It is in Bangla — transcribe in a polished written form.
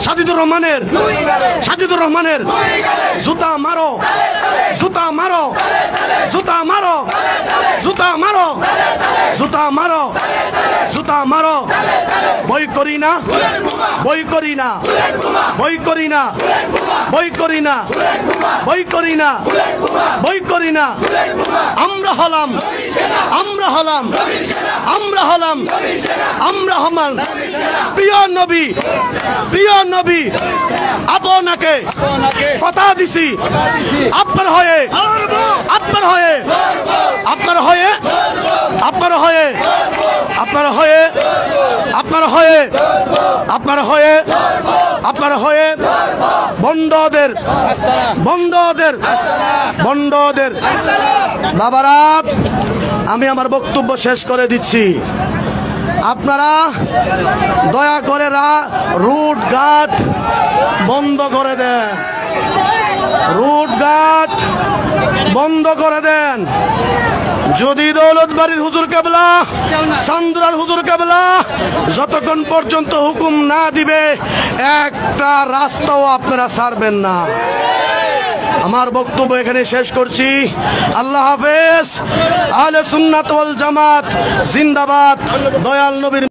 সাজিদুর রহমানের জুতা মারো, জুতা মারো, জুতা মারো, জুতা মারো, জুতা মারো, জুতা মারো। বই করি না, বই করি না, বই করি না, বই করি না, বই করি না, বই করি না। আমরা হলাম, আমরা হলাম, আমরা হলাম, আমরা হলাম প্রিয় নবী, প্রিয় নবী। আপনাকে কথা দিছি, আপনার হয়ে, আপনার হয়ে, আপনার হয়ে, আপনার হয়ে, আপনার হয়ে, আপনার হয়ে, আপনার হয়ে, আপনার হয়ে বন্ধদের, বন্ধদের, বন্ধদের। বাবারা, আমি আমার বক্তব্য শেষ করে দিচ্ছি। আপনারা দয়া করে রুট ঘাট বন্ধ করে দেন, রুট ঘাট বন্ধ করে দেন। যদি দৌলতবাড়ির হুজুর কেবলা, চান্দুরার হুজুর কেবলা যতক্ষণ পর্যন্ত হুকুম না দিবে একটা রাস্তাও আপনারা ছাড়বেন না। আমার বক্তব্য এখানে শেষ করছি। আল্লাহ হাফেজ। আহলে সুন্নাত ওয়াল জামাত জিন্দাবাদ। দয়াল নবীর